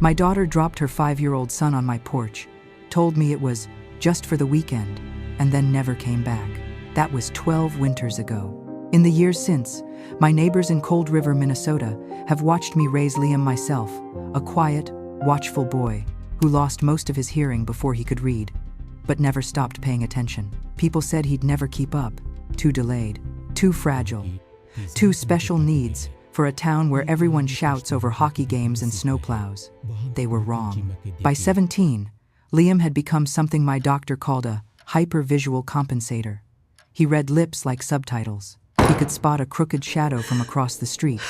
My daughter dropped her 5-year-old son on my porch, told me it was just for the weekend, and then never came back. That was 12 winters ago. In the years since, my neighbors in Cold River, Minnesota, have watched me raise Liam myself, a quiet, watchful boy who lost most of his hearing before he could read, but never stopped paying attention. People said he'd never keep up, too delayed, too fragile, too special needs for a town where everyone shouts over hockey games and snowplows. They were wrong. By 17, Liam had become something my doctor called a hyper-visual compensator. He read lips like subtitles. He could spot a crooked shadow from across the street,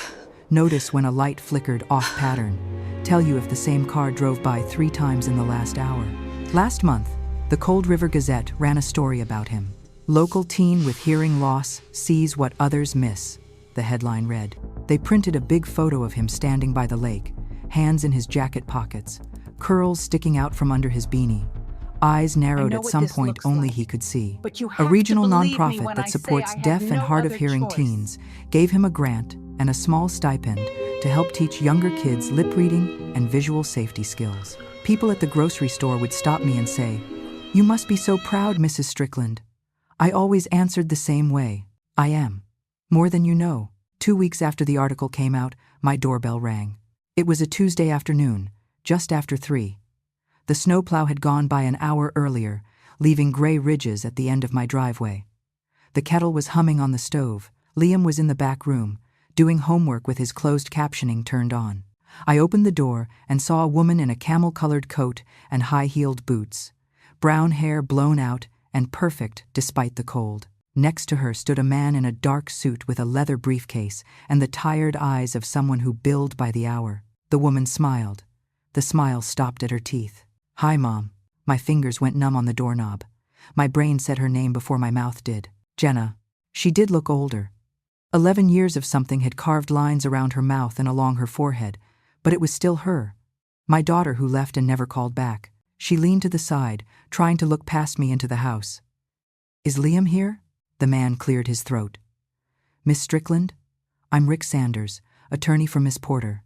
notice when a light flickered off pattern, tell you if the same car drove by 3 times in the last hour. Last month, the Cold River Gazette ran a story about him. "Local teen with hearing loss sees what others miss," the headline read. They printed a big photo of him standing by the lake, hands in his jacket pockets, curls sticking out from under his beanie, eyes narrowed at some point only he could see. A regional nonprofit that supports deaf and hard-of-hearing teens gave him a grant and a small stipend to help teach younger kids lip reading and visual safety skills. People at the grocery store would stop me and say, "You must be so proud, Mrs. Strickland." I always answered the same way. I am. More than you know. 2 weeks after the article came out, my doorbell rang. It was a Tuesday afternoon, just after 3. The snowplow had gone by an hour earlier, leaving gray ridges at the end of my driveway. The kettle was humming on the stove. Liam was in the back room, doing homework with his closed captioning turned on. I opened the door and saw a woman in a camel-colored coat and high-heeled boots, brown hair blown out and perfect despite the cold. Next to her stood a man in a dark suit with a leather briefcase and the tired eyes of someone who billed by the hour. The woman smiled. The smile stopped at her teeth. "Hi, Mom." My fingers went numb on the doorknob. My brain said her name before my mouth did. Jenna. She did look older. 11 years of something had carved lines around her mouth and along her forehead, but it was still her. My daughter who left and never called back. She leaned to the side, trying to look past me into the house. "Is Liam here?" The man cleared his throat. "Miss Strickland? I'm Rick Sanders, attorney for Miss Porter."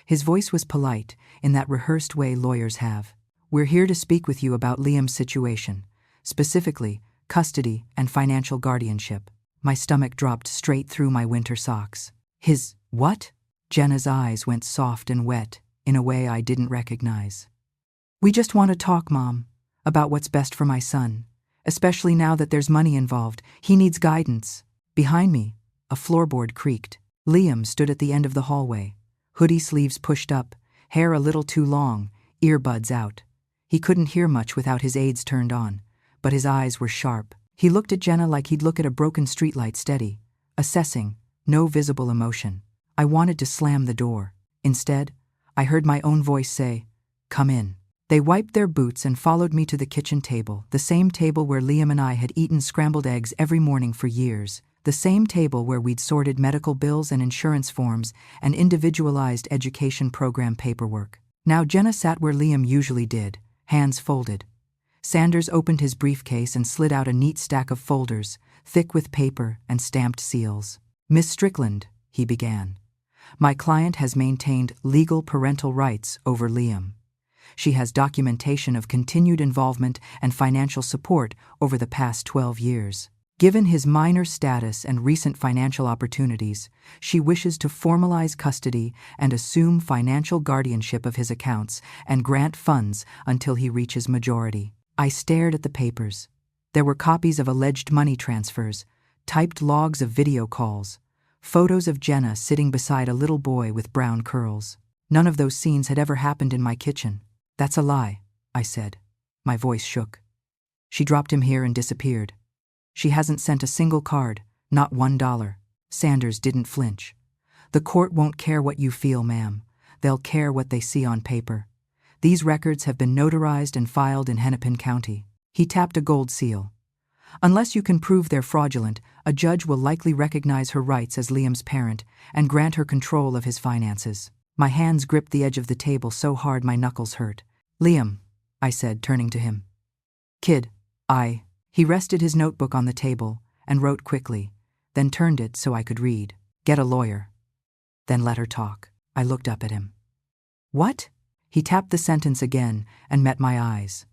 His voice was polite, in that rehearsed way lawyers have. "We're here to speak with you about Liam's situation, specifically custody and financial guardianship." My stomach dropped straight through my winter socks. "His what?" Jenna's eyes went soft and wet, in a way I didn't recognize. "We just want to talk, Mom, about what's best for my son. Especially now that there's money involved. He needs guidance." Behind me, a floorboard creaked. Liam stood at the end of the hallway, hoodie sleeves pushed up, hair a little too long, earbuds out. He couldn't hear much without his aids turned on, but his eyes were sharp. He looked at Jenna like he'd look at a broken streetlight, steady, assessing, no visible emotion. I wanted to slam the door. Instead, I heard my own voice say, "Come in." They wiped their boots and followed me to the kitchen table, the same table where Liam and I had eaten scrambled eggs every morning for years, the same table where we'd sorted medical bills and insurance forms and individualized education program paperwork. Now Jenna sat where Liam usually did, hands folded. Sanders opened his briefcase and slid out a neat stack of folders, thick with paper and stamped seals. "Miss Strickland," he began, "my client has maintained legal parental rights over Liam. She has documentation of continued involvement and financial support over the past 12 years. Given his minor status and recent financial opportunities, she wishes to formalize custody and assume financial guardianship of his accounts and grant funds until he reaches majority." I stared at the papers. There were copies of alleged money transfers, typed logs of video calls, photos of Jenna sitting beside a little boy with brown curls. None of those scenes had ever happened in my kitchen. "That's a lie," I said. My voice shook. "She dropped him here and disappeared. She hasn't sent a single card, not $1. Sanders didn't flinch. "The court won't care what you feel, ma'am. They'll care what they see on paper. These records have been notarized and filed in Hennepin County." He tapped a gold seal. "Unless you can prove they're fraudulent, a judge will likely recognize her rights as Liam's parent and grant her control of his finances." My hands gripped the edge of the table so hard my knuckles hurt. "Liam," I said, turning to him. "Kid, He rested his notebook on the table and wrote quickly, then turned it so I could read. "Get a lawyer. Then let her talk." I looked up at him. "What?" He tapped the sentence again and met my eyes.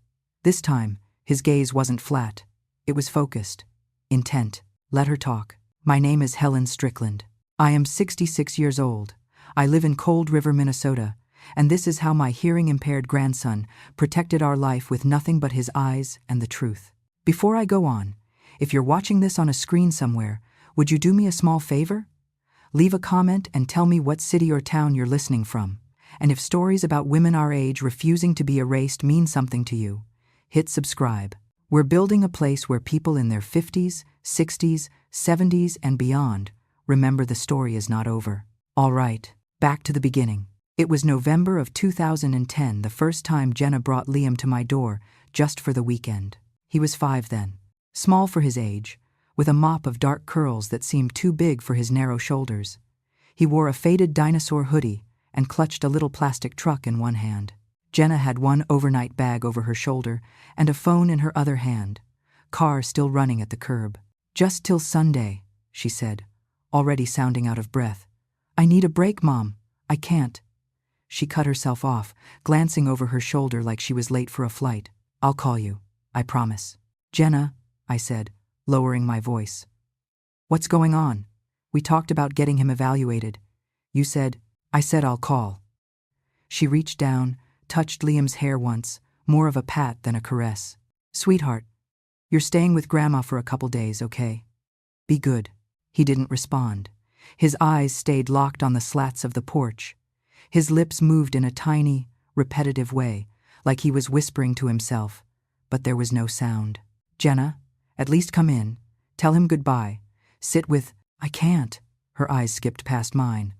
This time, his gaze wasn't flat. It was focused. Intent. Let her talk. My name is Helen Strickland. I am 66 years old. I live in Cold River, Minnesota, and this is how my hearing-impaired grandson protected our life with nothing but his eyes and the truth. Before I go on, if you're watching this on a screen somewhere, would you do me a small favor? Leave a comment and tell me what city or town you're listening from. And if stories about women our age refusing to be erased mean something to you, hit subscribe. We're building a place where people in their 50s, 60s, 70s, and beyond remember the story is not over. All right, back to the beginning. It was November of 2010, the first time Jenna brought Liam to my door just for the weekend. He was 5 then, small for his age, with a mop of dark curls that seemed too big for his narrow shoulders. He wore a faded dinosaur hoodie and clutched a little plastic truck in one hand. Jenna had one overnight bag over her shoulder and a phone in her other hand, car still running at the curb. "Just till Sunday," she said, already sounding out of breath. "I need a break, Mom. I can't." She cut herself off, glancing over her shoulder like she was late for a flight. "I'll call you, I promise." "Jenna," I said, lowering my voice. "What's going on? We talked about getting him evaluated. You said—" "I said I'll call." She reached down, touched Liam's hair once, more of a pat than a caress. "Sweetheart, you're staying with Grandma for a couple days, okay? Be good." He didn't respond. His eyes stayed locked on the slats of the porch. His lips moved in a tiny, repetitive way, like he was whispering to himself, but there was no sound. "Jenna, at least come in. Tell him goodbye. Sit with—" "I can't." Her eyes skipped past mine.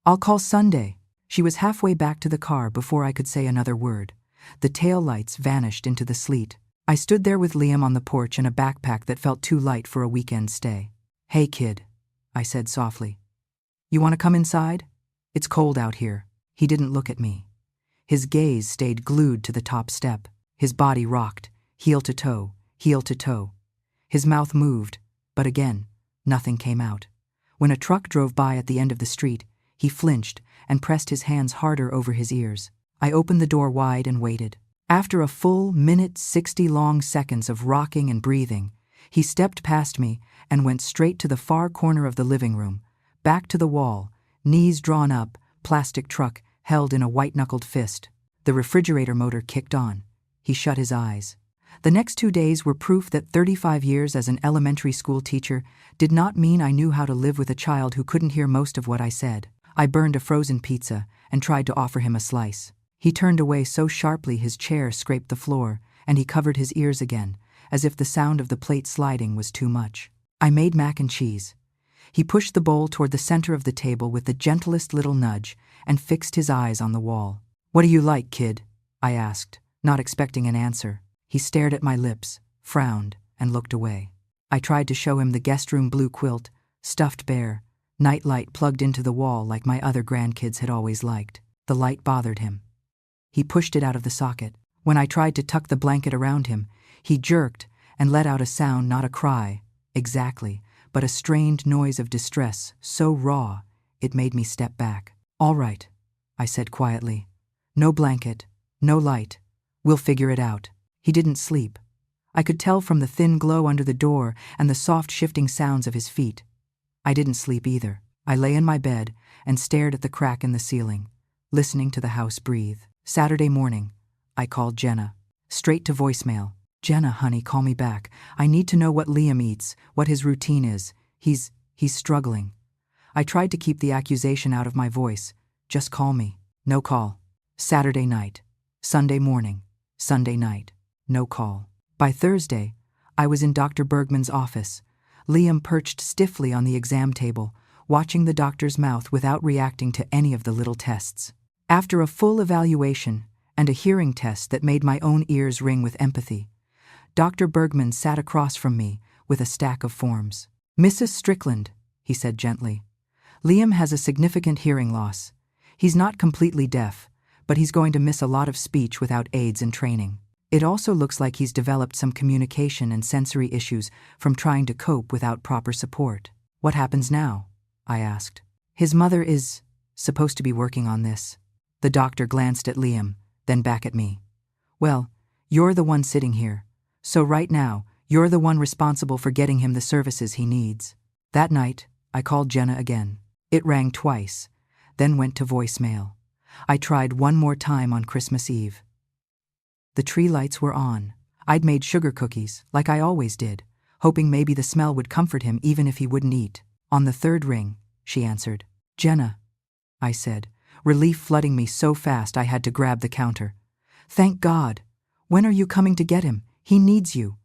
"I'll call Sunday." She was halfway back to the car before I could say another word. The tail lights vanished into the sleet. I stood there with Liam on the porch in a backpack that felt too light for a weekend stay. "Hey, kid," I said softly. "You want to come inside? It's cold out here." He didn't look at me. His gaze stayed glued to the top step. His body rocked, heel to toe, heel to toe. His mouth moved, but again, nothing came out. When a truck drove by at the end of the street, he flinched and pressed his hands harder over his ears. I opened the door wide and waited. After a full minute 60 long seconds of rocking and breathing, he stepped past me and went straight to the far corner of the living room, back to the wall, knees drawn up, plastic truck held in a white-knuckled fist. The refrigerator motor kicked on. He shut his eyes. The next 2 days were proof that 35 years as an elementary school teacher did not mean I knew how to live with a child who couldn't hear most of what I said. I burned a frozen pizza and tried to offer him a slice. He turned away so sharply his chair scraped the floor, and he covered his ears again, as if the sound of the plate sliding was too much. I made mac and cheese. He pushed the bowl toward the center of the table with the gentlest little nudge and fixed his eyes on the wall. "What do you like, kid?" I asked, not expecting an answer. He stared at my lips, frowned, and looked away. I tried to show him the guest room blue quilt, stuffed bear, night light plugged into the wall like my other grandkids had always liked. The light bothered him. He pushed it out of the socket. When I tried to tuck the blanket around him, he jerked and let out a sound, not a cry, exactly, but a strained noise of distress, so raw, it made me step back. "All right," I said quietly. "No blanket, no light. We'll figure it out." He didn't sleep. I could tell from the thin glow under the door and the soft shifting sounds of his feet. I didn't sleep either. I lay in my bed and stared at the crack in the ceiling, listening to the house breathe. Saturday morning, I called Jenna. Straight to voicemail. "Jenna, honey, call me back. I need to know what Liam eats, what his routine is. He's struggling." I tried to keep the accusation out of my voice. "Just call me." No call. Saturday night. Sunday morning. Sunday night. No call. By Thursday, I was in Dr. Bergman's office, Liam perched stiffly on the exam table, watching the doctor's mouth without reacting to any of the little tests. After a full evaluation and a hearing test that made my own ears ring with empathy, Dr. Bergman sat across from me with a stack of forms. "Mrs. Strickland," he said gently, "Liam has a significant hearing loss. He's not completely deaf, but he's going to miss a lot of speech without aids and training. It also looks like he's developed some communication and sensory issues from trying to cope without proper support." "What happens now?" I asked. "His mother is supposed to be working on this." The doctor glanced at Liam, then back at me. Well, you're the one sitting here. So right now, you're the one responsible for getting him the services he needs. That night, I called Jenna again. It rang twice, then went to voicemail. I tried one more time on Christmas Eve. The tree lights were on. I'd made sugar cookies, like I always did, hoping maybe the smell would comfort him even if he wouldn't eat. On the third ring, she answered. Jenna, I said, relief flooding me so fast I had to grab the counter. Thank God. When are you coming to get him? He needs you.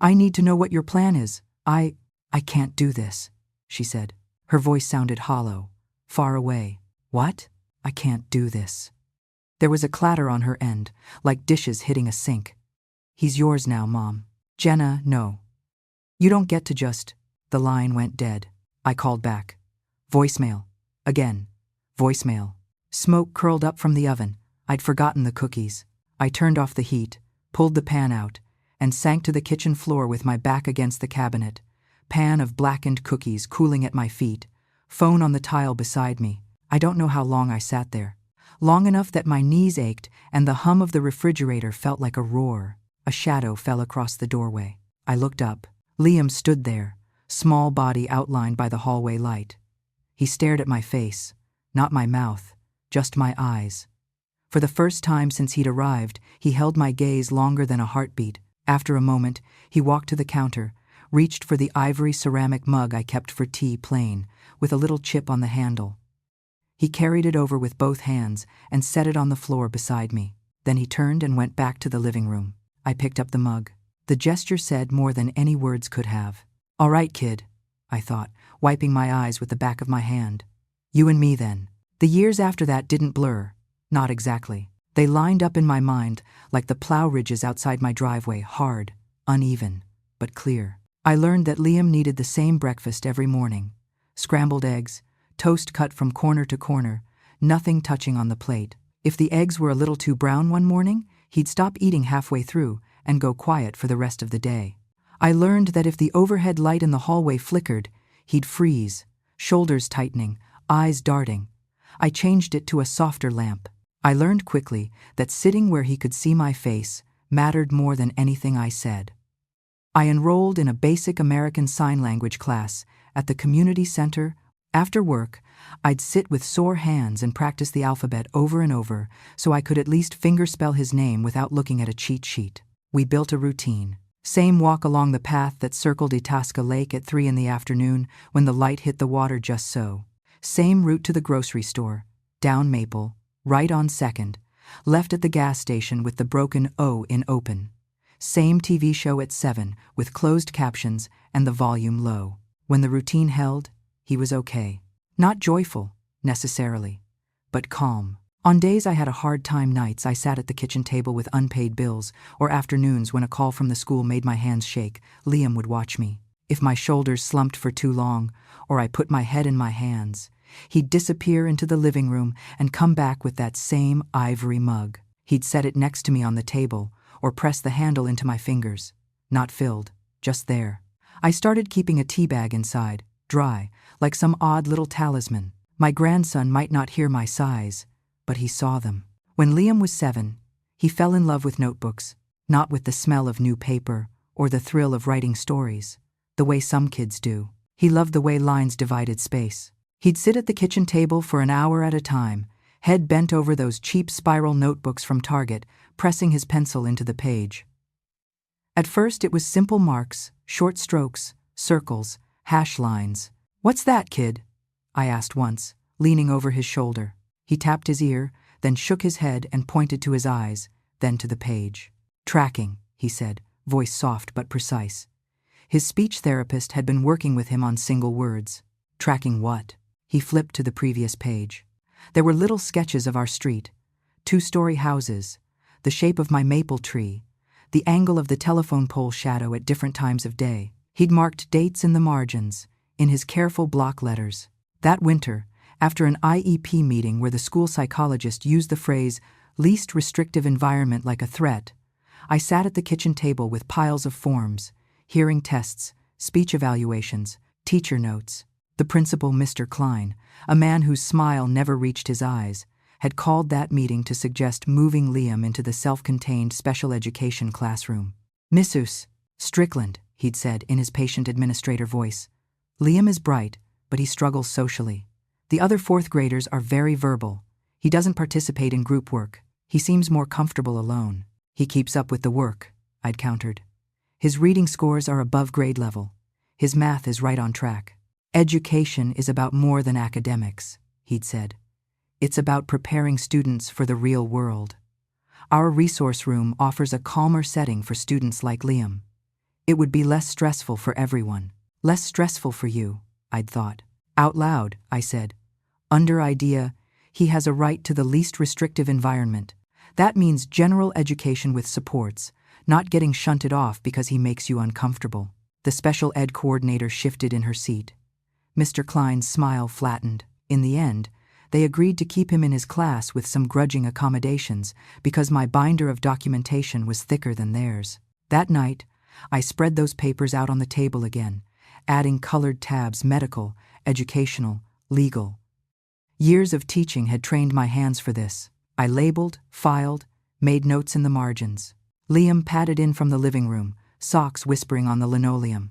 I need to know what your plan is. I can't do this, she said. Her voice sounded hollow, far away. What? I can't do this. There was a clatter on her end, like dishes hitting a sink. He's yours now, Mom. Jenna, no. You don't get to just. The line went dead. I called back. Voicemail. Again. Voicemail. Smoke curled up from the oven. I'd forgotten the cookies. I turned off the heat, pulled the pan out, and sank to the kitchen floor with my back against the cabinet. Pan of blackened cookies cooling at my feet, phone on the tile beside me. I don't know how long I sat there. Long enough that my knees ached and the hum of the refrigerator felt like a roar. A shadow fell across the doorway. I looked up. Liam stood there, small body outlined by the hallway light. He stared at my face, not my mouth, just my eyes. For the first time since he'd arrived, he held my gaze longer than a heartbeat. After a moment, he walked to the counter, reached for the ivory ceramic mug I kept for tea plain, with a little chip on the handle. He carried it over with both hands and set it on the floor beside me. Then he turned and went back to the living room. I picked up the mug. The gesture said more than any words could have. All right, kid, I thought, wiping my eyes with the back of my hand. You and me then. The years after that didn't blur. Not exactly. They lined up in my mind like the plow ridges outside my driveway, hard, uneven, but clear. I learned that Liam needed the same breakfast every morning. Scrambled eggs, toast cut from corner to corner, nothing touching on the plate. If the eggs were a little too brown one morning, he'd stop eating halfway through and go quiet for the rest of the day. I learned that if the overhead light in the hallway flickered, he'd freeze, shoulders tightening, eyes darting. I changed it to a softer lamp. I learned quickly that sitting where he could see my face mattered more than anything I said. I enrolled in a basic American Sign Language class at the community center. After work, I'd sit with sore hands and practice the alphabet over and over so I could at least fingerspell his name without looking at a cheat sheet. We built a routine. Same walk along the path that circled Itasca Lake at 3 in the afternoon when the light hit the water just so. Same route to the grocery store, down Maple, right on 2nd, left at the gas station with the broken O in open. Same TV show at 7 with closed captions and the volume low. When the routine held, he was okay. Not joyful, necessarily, but calm. On days I had a hard time nights, I sat at the kitchen table with unpaid bills, or afternoons when a call from the school made my hands shake, Liam would watch me. If my shoulders slumped for too long, or I put my head in my hands, he'd disappear into the living room and come back with that same ivory mug. He'd set it next to me on the table, or press the handle into my fingers. Not filled, just there. I started keeping a tea bag inside, dry, like some odd little talisman. My grandson might not hear my sighs, but he saw them. When Liam was 7, he fell in love with notebooks, not with the smell of new paper or the thrill of writing stories, the way some kids do. He loved the way lines divided space. He'd sit at the kitchen table for an hour at a time, head bent over those cheap spiral notebooks from Target, pressing his pencil into the page. At first it was simple marks, short strokes, circles, hash lines. "What's that, kid?" I asked once, leaning over his shoulder. He tapped his ear, then shook his head and pointed to his eyes, then to the page. "Tracking," he said, voice soft but precise. His speech therapist had been working with him on single words. "Tracking what?" He flipped to the previous page. There were little sketches of our street, 2-story houses, the shape of my maple tree, the angle of the telephone pole shadow at different times of day. He'd marked dates in the margins, in his careful block letters. That winter, after an IEP meeting where the school psychologist used the phrase, least restrictive environment like a threat, I sat at the kitchen table with piles of forms, hearing tests, speech evaluations, teacher notes. The principal, Mr. Klein, a man whose smile never reached his eyes, had called that meeting to suggest moving Liam into the self-contained special education classroom. "Missus Strickland," he'd said in his patient administrator voice. "Liam is bright, but he struggles socially. The other fourth graders are very verbal. He doesn't participate in group work. He seems more comfortable alone. He keeps up with the work," I'd countered. "His reading scores are above grade level. His math is right on track. Education is about more than academics," he'd said. "It's about preparing students for the real world. Our resource room offers a calmer setting for students like Liam. It would be less stressful for everyone. Less stressful for you," I'd thought. Out loud, I said, "Under idea, he has a right to the least restrictive environment. That means general education with supports, not getting shunted off because he makes you uncomfortable." The special ed coordinator shifted in her seat. Mr. Klein's smile flattened. In the end, they agreed to keep him in his class with some grudging accommodations because my binder of documentation was thicker than theirs. That night, I spread those papers out on the table again, adding colored tabs: medical, educational, legal. Years of teaching had trained my hands for this. I labeled, filed, made notes in the margins. Liam padded in from the living room, socks whispering on the linoleum.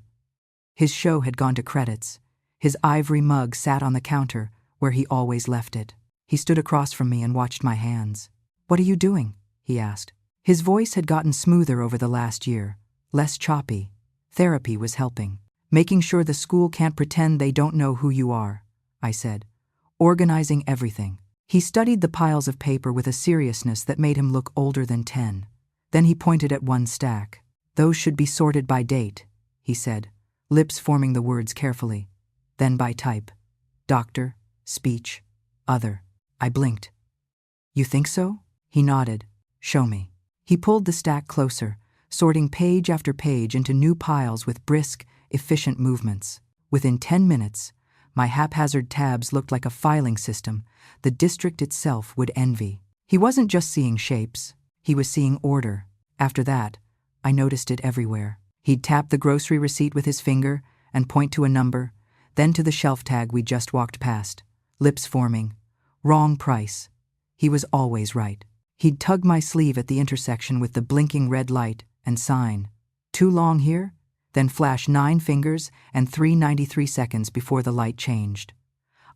His show had gone to credits. His ivory mug sat on the counter, where he always left it. He stood across from me and watched my hands. "What are you doing?" he asked. His voice had gotten smoother over the last year, less choppy. Therapy was helping. "Making sure the school can't pretend they don't know who you are," I said. "Organizing everything." He studied the piles of paper with a seriousness that made him look older than 10. Then he pointed at one stack. "Those should be sorted by date," he said, lips forming the words carefully. "Then by type. Doctor, speech, other." I blinked. "You think so?" He nodded. "Show me." He pulled the stack closer, sorting page after page into new piles with brisk, efficient movements. Within 10 minutes, my haphazard tabs looked like a filing system the district itself would envy. He wasn't just seeing shapes, he was seeing order. After that, I noticed it everywhere. He'd tap the grocery receipt with his finger and point to a number, then to the shelf tag we just walked past, lips forming. Wrong price. He was always right. He'd tug my sleeve at the intersection with the blinking red light and sign, "Too long here?" Then flash 9 fingers and 3:93 seconds before the light changed.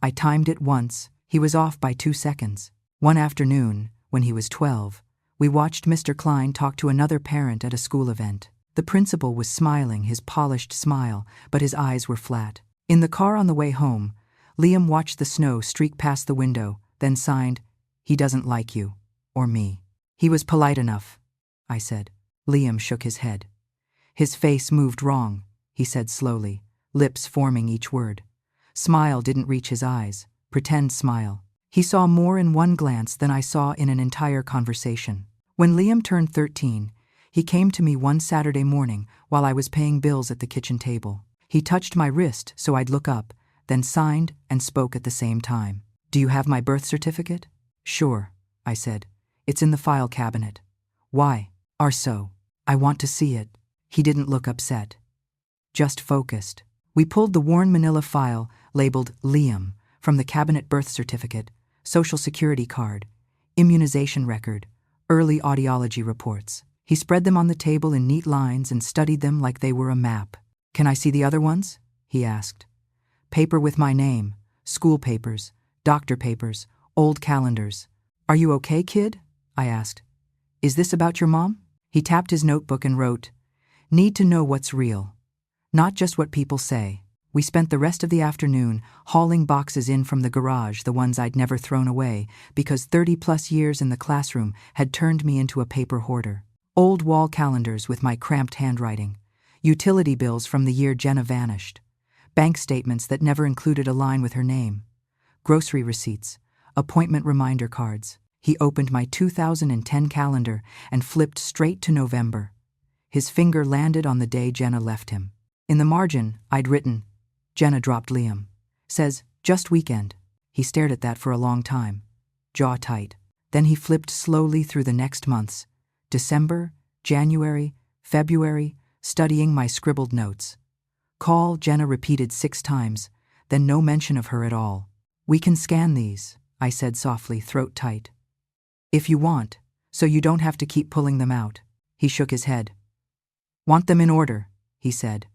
I timed it once. He was off by 2 seconds. One afternoon, when he was 12, we watched Mr. Klein talk to another parent at a school event. The principal was smiling his polished smile, but his eyes were flat. In the car on the way home, Liam watched the snow streak past the window, then signed, "He doesn't like you, or me." "He was polite enough," I said. Liam shook his head. "His face moved wrong," he said slowly, lips forming each word. Smile didn't reach his eyes. Pretend smile. He saw more in one glance than I saw in an entire conversation. When Liam turned 13, he came to me one Saturday morning while I was paying bills at the kitchen table. He touched my wrist so I'd look up, then signed and spoke at the same time. "Do you have my birth certificate?" "Sure," I said. "It's in the file cabinet." "Why?" "So. I want to see it." He didn't look upset, just focused. We pulled the worn manila file labeled Liam from the cabinet: birth certificate, social security card, immunization record, early audiology reports. He spread them on the table in neat lines and studied them like they were a map. "Can I see the other ones?" he asked. "Paper with my name, school papers, doctor papers, old calendars." "Are you okay, kid?" I asked. "Is this about your mom?" He tapped his notebook and wrote, "Need to know what's real, not just what people say." We spent the rest of the afternoon hauling boxes in from the garage, the ones I'd never thrown away, because 30-plus years in the classroom had turned me into a paper hoarder. Old wall calendars with my cramped handwriting, utility bills from the year Jenna vanished, bank statements that never included a line with her name, grocery receipts, appointment reminder cards. He opened my 2010 calendar and flipped straight to November. His finger landed on the day Jenna left him. In the margin, I'd written, "Jenna dropped Liam. Says, just weekend." He stared at that for a long time, jaw tight. Then he flipped slowly through the next months, December, January, February, studying my scribbled notes. "Call," Jenna repeated 6 times, then no mention of her at all. "We can scan these," I said softly, throat tight. If you want, so you don't have to keep pulling them out. He shook his head. Want them in order, he said.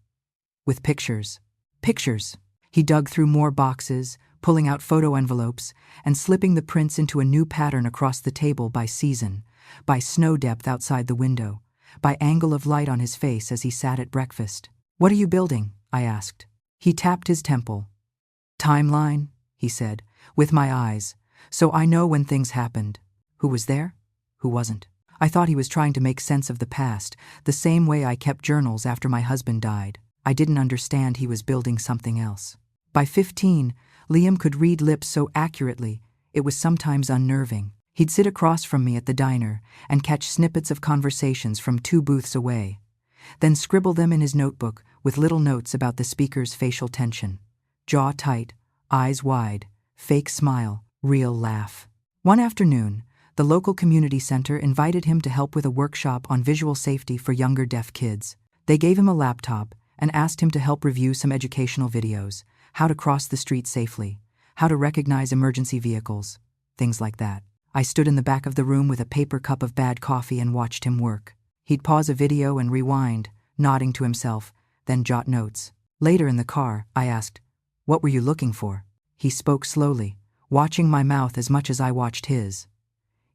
With pictures. Pictures. He dug through more boxes, pulling out photo envelopes, and slipping the prints into a new pattern across the table by season, by snow depth outside the window, by angle of light on his face as he sat at breakfast. What are you building? I asked. He tapped his temple. Timeline, he said, with my eyes, so I know when things happened. Who was there? Who wasn't? I thought he was trying to make sense of the past, the same way I kept journals after my husband died. I didn't understand he was building something else. By 15, Liam could read lips so accurately, it was sometimes unnerving. He'd sit across from me at the diner and catch snippets of conversations from 2 booths away, then scribble them in his notebook with little notes about the speaker's facial tension. Jaw tight, eyes wide, fake smile, real laugh. One afternoon, the local community center invited him to help with a workshop on visual safety for younger deaf kids. They gave him a laptop and asked him to help review some educational videos, how to cross the street safely, how to recognize emergency vehicles, things like that. I stood in the back of the room with a paper cup of bad coffee and watched him work. He'd pause a video and rewind, nodding to himself, then jot notes. Later in the car, I asked, "What were you looking for?" He spoke slowly, watching my mouth as much as I watched his.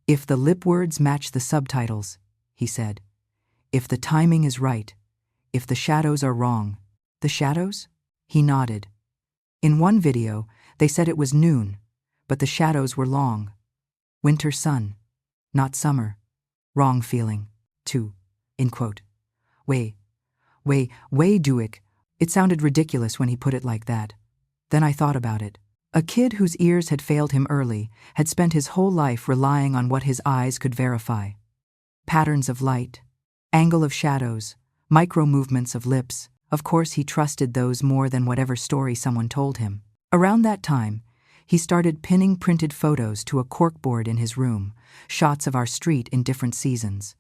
"If the lip words match the subtitles," he said. "If the timing is right. If the shadows are wrong." "The shadows?" He nodded. In one video, they said it was noon, but the shadows were long. Winter sun, not summer. Wrong feeling, too. In quote. Way do it. It sounded ridiculous when he put it like that. Then I thought about it. A kid whose ears had failed him early had spent his whole life relying on what his eyes could verify. Patterns of light, angle of shadows, micro-movements of lips. Of course he trusted those more than whatever story someone told him. Around that time, he started pinning printed photos to a corkboard in his room, shots of our street in different seasons.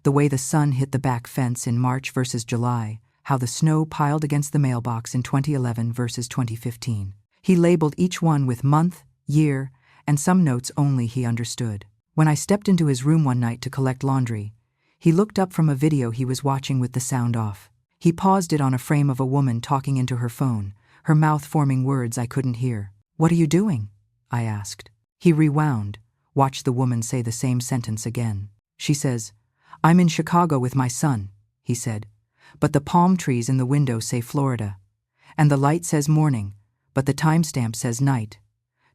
The way the sun hit the back fence in March versus July, how the snow piled against the mailbox in 2011 versus 2015. He labeled each one with month, year, and some notes only he understood. When I stepped into his room one night to collect laundry, he looked up from a video he was watching with the sound off. He paused it on a frame of a woman talking into her phone, her mouth forming words I couldn't hear. "What are you doing?" I asked. He rewound, watched the woman say the same sentence again. She says, "I'm in Chicago with my son," he said, "but the palm trees in the window say Florida. And the light says morning, but the timestamp says night.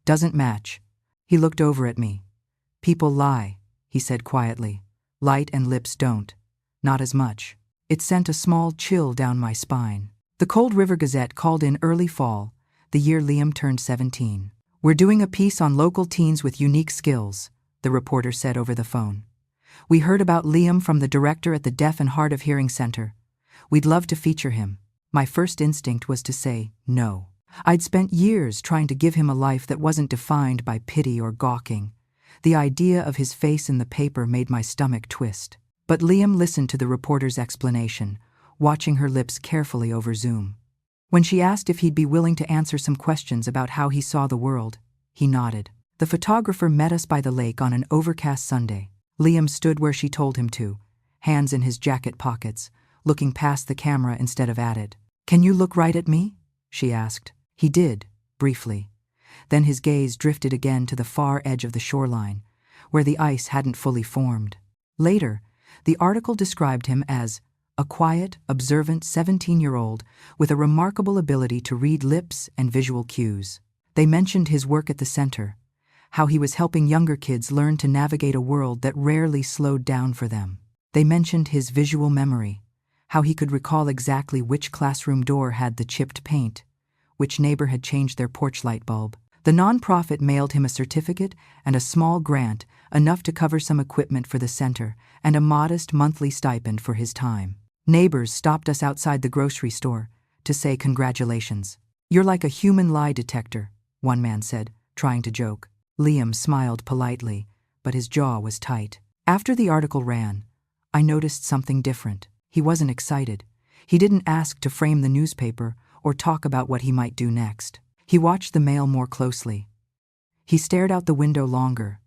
Doesn't match." He looked over at me. "People lie," he said quietly. "Light and lips don't. Not as much." It sent a small chill down my spine. The Cold River Gazette called in early fall, the year Liam turned 17. "We're doing a piece on local teens with unique skills," the reporter said over the phone. "We heard about Liam from the director at the Deaf and Hard of Hearing Center. We'd love to feature him." My first instinct was to say no. I'd spent years trying to give him a life that wasn't defined by pity or gawking. The idea of his face in the paper made my stomach twist. But Liam listened to the reporter's explanation, watching her lips carefully over Zoom. When she asked if he'd be willing to answer some questions about how he saw the world, he nodded. The photographer met us by the lake on an overcast Sunday. Liam stood where she told him to, hands in his jacket pockets, looking past the camera instead of at it. "Can you look right at me?" she asked. He did, briefly. Then his gaze drifted again to the far edge of the shoreline, where the ice hadn't fully formed. Later, the article described him as a quiet, observant 17-year-old with a remarkable ability to read lips and visual cues. They mentioned his work at the center, how he was helping younger kids learn to navigate a world that rarely slowed down for them. They mentioned his visual memory, how he could recall exactly which classroom door had the chipped paint, which neighbor had changed their porch light bulb. The nonprofit mailed him a certificate and a small grant, enough to cover some equipment for the center and a modest monthly stipend for his time. Neighbors stopped us outside the grocery store to say congratulations. "You're like a human lie detector," one man said, trying to joke. Liam smiled politely, but his jaw was tight. After the article ran, I noticed something different. He wasn't excited. He didn't ask to frame the newspaper or talk about what he might do next. He watched the mail more closely. He stared out the window longer.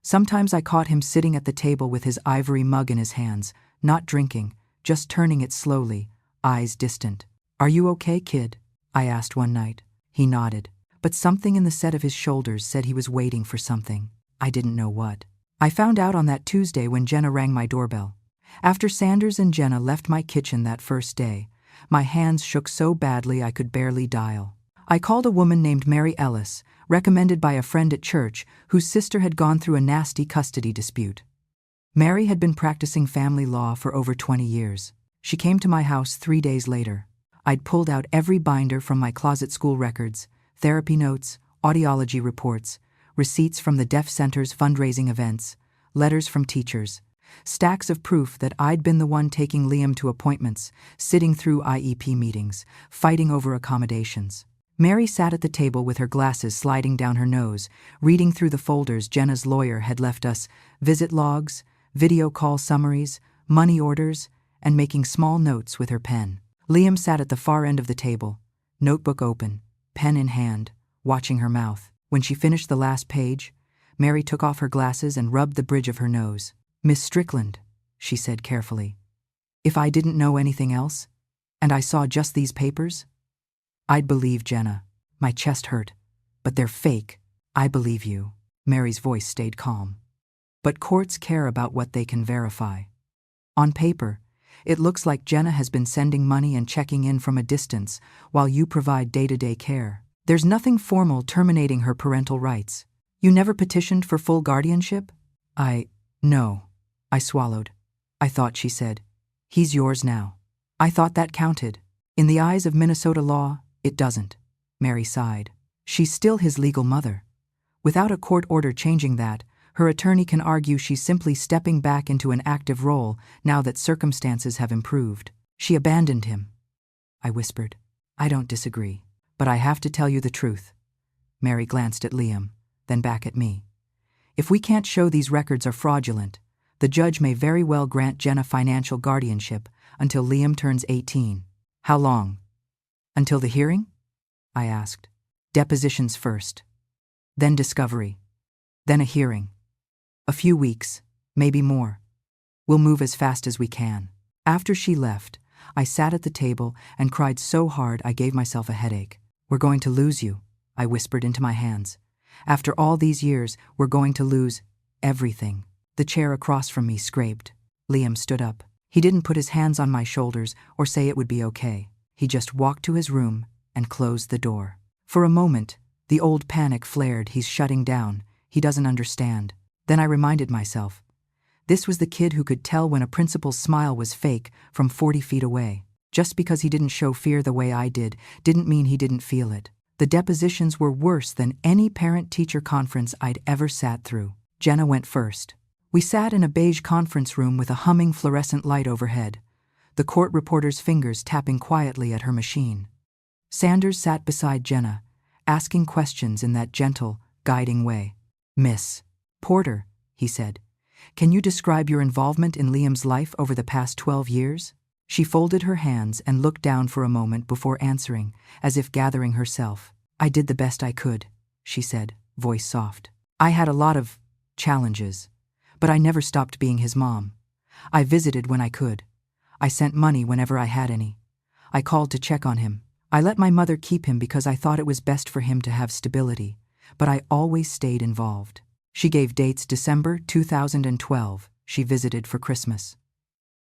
Sometimes I caught him sitting at the table with his ivory mug in his hands, not drinking, just turning it slowly, eyes distant. "Are you okay, kid?" I asked one night. He nodded, but something in the set of his shoulders said he was waiting for something. I didn't know what. I found out on that Tuesday when Jenna rang my doorbell. After Sanders and Jenna left my kitchen that first day, my hands shook so badly I could barely dial. I called a woman named Mary Ellis, recommended by a friend at church whose sister had gone through a nasty custody dispute. Mary had been practicing family law for over 20 years. She came to my house 3 days later. I'd pulled out every binder from my closet school records, therapy notes, audiology reports, receipts from the Deaf Center's fundraising events, letters from teachers, stacks of proof that I'd been the one taking Liam to appointments, sitting through IEP meetings, fighting over accommodations. Mary sat at the table with her glasses sliding down her nose, reading through the folders Jenna's lawyer had left us, visit logs, video call summaries, money orders, and making small notes with her pen. Liam sat at the far end of the table, notebook open, pen in hand, watching her mouth. When she finished the last page, Mary took off her glasses and rubbed the bridge of her nose. "Miss Strickland," she said carefully, "if I didn't know anything else, and I saw just these papers, I'd believe Jenna. My chest hurt. But they're fake. I believe you." Mary's voice stayed calm. "But courts care about what they can verify. On paper, it looks like Jenna has been sending money and checking in from a distance while you provide day-to-day care. There's nothing formal terminating her parental rights. You never petitioned for full guardianship?" No. I swallowed. "I thought," she said. "He's yours now." "I thought that counted. In the eyes of Minnesota law, it doesn't." Mary sighed. "She's still his legal mother. Without a court order changing that, her attorney can argue she's simply stepping back into an active role now that circumstances have improved. She abandoned him." I whispered. "I don't disagree. But I have to tell you the truth." Mary glanced at Liam, then back at me. "If we can't show these records are fraudulent, the judge may very well grant Jenna financial guardianship until Liam turns 18. "How long?" "Until the hearing?" I asked. "Depositions first. Then discovery. Then a hearing. A few weeks, maybe more. We'll move as fast as we can." After she left, I sat at the table and cried so hard I gave myself a headache. "We're going to lose you," I whispered into my hands. "After all these years, we're going to lose everything." The chair across from me scraped. Liam stood up. He didn't put his hands on my shoulders or say it would be okay. He just walked to his room and closed the door. For a moment, the old panic flared. "He's shutting down. He doesn't understand." Then I reminded myself. This was the kid who could tell when a principal's smile was fake from 40 feet away. Just because he didn't show fear the way I did didn't mean he didn't feel it. The depositions were worse than any parent-teacher conference I'd ever sat through. Jenna went first. We sat in a beige conference room with a humming fluorescent light overhead, the court reporter's fingers tapping quietly at her machine. Sanders sat beside Jenna, asking questions in that gentle, guiding way. "Miss Porter," he said, "can you describe your involvement in Liam's life over the past 12 years? She folded her hands and looked down for a moment before answering, as if gathering herself. "I did the best I could," she said, voice soft. "I had a lot of challenges, but I never stopped being his mom. I visited when I could. I sent money whenever I had any. I called to check on him. I let my mother keep him because I thought it was best for him to have stability, but I always stayed involved." She gave dates: December 2012, she visited for Christmas.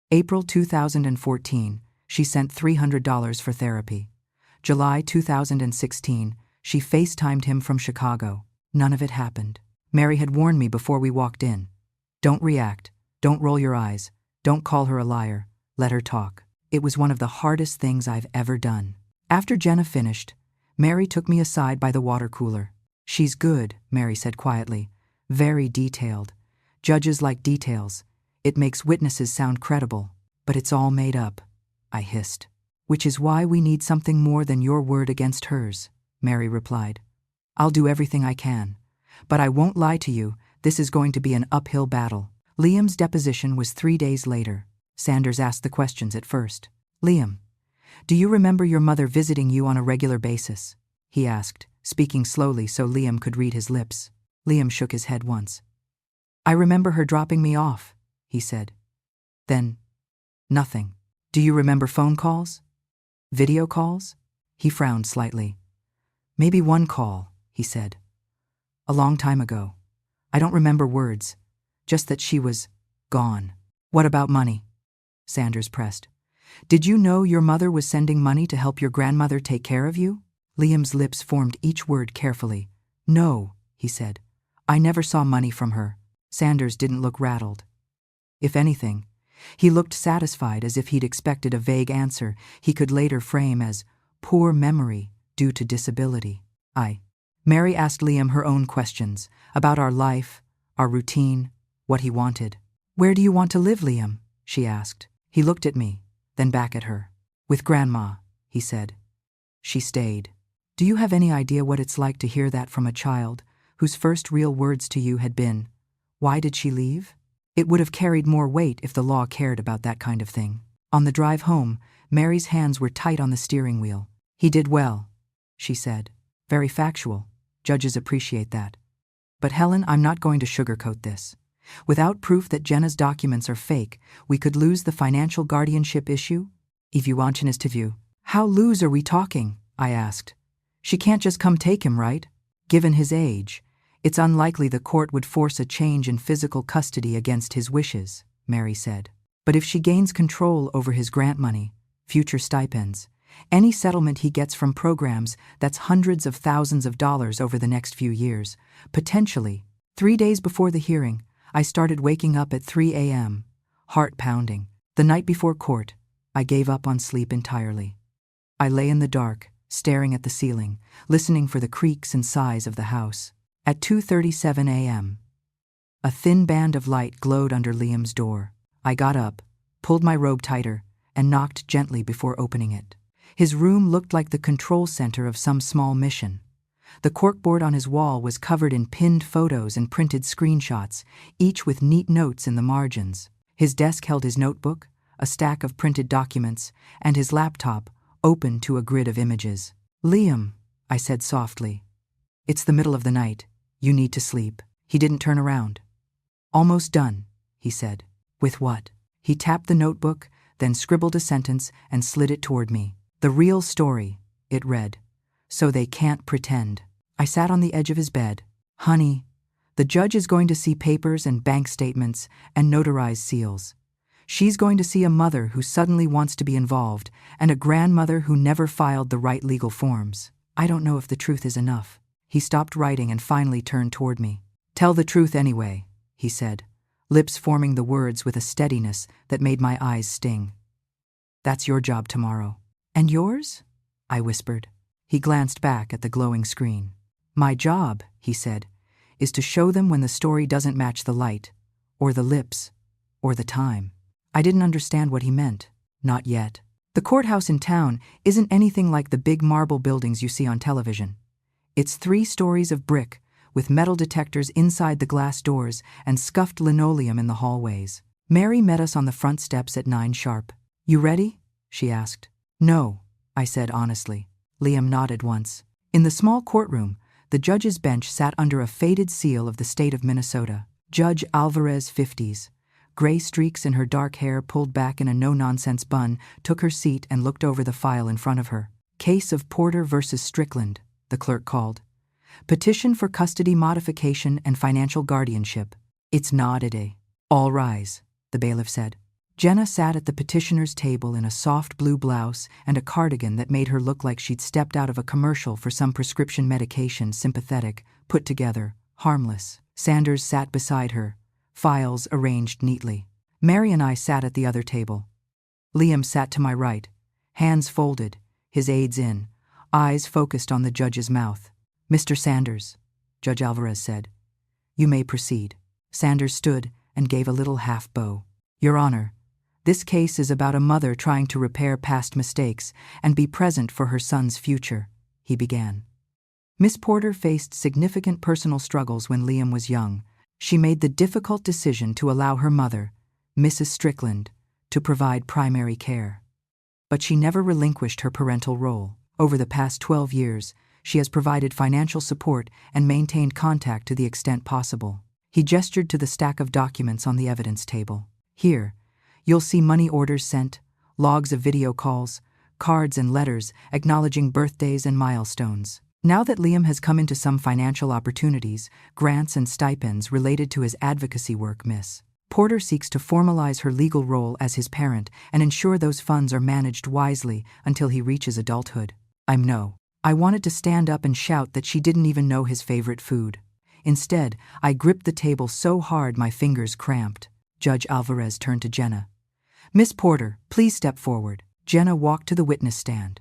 April 2014, she sent $300 for therapy. July 2016, she FaceTimed him from Chicago. None of it happened. Mary had warned me before we walked in. "Don't react. Don't roll your eyes. Don't call her a liar. Let her talk." It was one of the hardest things I've ever done. After Jenna finished, Mary took me aside by the water cooler. "She's good," Mary said quietly. "Very detailed. Judges like details. It makes witnesses sound credible. But it's all made up," I hissed. "Which is why we need something more than your word against hers," Mary replied. "I'll do everything I can. But I won't lie to you, this is going to be an uphill battle." Liam's deposition was 3 days later. Sanders asked the questions at first. "Liam, do you remember your mother visiting you on a regular basis?" he asked, speaking slowly so Liam could read his lips. Liam shook his head once. I remember her dropping me off, he said. Then, nothing. Do you remember phone calls? Video calls? He frowned slightly. Maybe one call, he said. A long time ago. I don't remember words, just that she was gone. What about money? Sanders pressed. Did you know your mother was sending money to help your grandmother take care of you? Liam's lips formed each word carefully. No, he said. I never saw money from her. Sanders didn't look rattled. If anything, he looked satisfied, as if he'd expected a vague answer he could later frame as poor memory due to disability. Mary asked Liam her own questions about our life, our routine, what he wanted. Where do you want to live, Liam? She asked. He looked at me, then back at her. With Grandma, he said. She stayed. Do you have any idea what it's like to hear that from a child whose first real words to you had been, "Why did she leave?" It would have carried more weight if the law cared about that kind of thing. On the drive home, Mary's hands were tight on the steering wheel. He did well, she said. Very factual. Judges appreciate that. But Helen, I'm not going to sugarcoat this. Without proof that Jenna's documents are fake, we could lose the financial guardianship issue. How lose are we talking? I asked. She can't just come take him, right? Given his age, it's unlikely the court would force a change in physical custody against his wishes, Mary said. But if she gains control over his grant money, future stipends, any settlement he gets from programs, that's hundreds of thousands of dollars over the next few years, potentially. 3 days before the hearing, I started waking up at 3 a.m., heart pounding. The night before court, I gave up on sleep entirely. I lay in the dark, staring at the ceiling, listening for the creaks and sighs of the house. At 2:37 a.m., a thin band of light glowed under Liam's door. I got up, pulled my robe tighter, and knocked gently before opening it. His room looked like the control center of some small mission. The corkboard on his wall was covered in pinned photos and printed screenshots, each with neat notes in the margins. His desk held his notebook, a stack of printed documents, and his laptop, open to a grid of images. Liam, I said softly. It's the middle of the night. You need to sleep. He didn't turn around. Almost done, he said. With what? He tapped the notebook, then scribbled a sentence and slid it toward me. The real story, it read. So they can't pretend. I sat on the edge of his bed. Honey, the judge is going to see papers and bank statements and notarized seals. She's going to see a mother who suddenly wants to be involved and a grandmother who never filed the right legal forms. I don't know if the truth is enough. He stopped writing and finally turned toward me. Tell the truth anyway, he said, lips forming the words with a steadiness that made my eyes sting. That's your job tomorrow. And yours? I whispered. He glanced back at the glowing screen. My job, he said, is to show them when the story doesn't match the light, or the lips, or the time. I didn't understand what he meant. Not yet. The courthouse in town isn't anything like the big marble buildings you see on television. It's 3 stories of brick, with metal detectors inside the glass doors and scuffed linoleum in the hallways. Mary met us on the front steps at 9 sharp. You ready? She asked. No, I said honestly. Liam nodded once. In the small courtroom, the judge's bench sat under a faded seal of the state of Minnesota. Judge Alvarez, 50s. Gray streaks in her dark hair pulled back in a no-nonsense bun, took her seat and looked over the file in front of her. Case of Porter versus Strickland, the clerk called. Petition for custody modification and financial guardianship. It's nodded. All rise, the bailiff said. Jenna sat at the petitioner's table in a soft blue blouse and a cardigan that made her look like she'd stepped out of a commercial for some prescription medication, sympathetic, put together, harmless. Sanders sat beside her, files arranged neatly. Mary and I sat at the other table. Liam sat to my right, hands folded, his aids in, eyes focused on the judge's mouth. Mr. Sanders, Judge Alvarez said, you may proceed. Sanders stood and gave a little half bow. Your Honor, this case is about a mother trying to repair past mistakes and be present for her son's future, he began. Miss Porter faced significant personal struggles when Liam was young. She made the difficult decision to allow her mother, Mrs. Strickland, to provide primary care. But she never relinquished her parental role. Over the past 12 years, She has provided financial support and maintained contact to the extent possible. He gestured to the stack of documents on the evidence table. Here, you'll see money orders sent, logs of video calls, cards and letters acknowledging birthdays and milestones. Now that Liam has come into some financial opportunities, grants and stipends related to his advocacy work, Miss Porter seeks to formalize her legal role as his parent and ensure those funds are managed wisely until he reaches adulthood. I wanted to stand up and shout that she didn't even know his favorite food. Instead, I gripped the table so hard my fingers cramped. Judge Alvarez turned to Jenna. Miss Porter, please step forward. Jenna walked to the witness stand,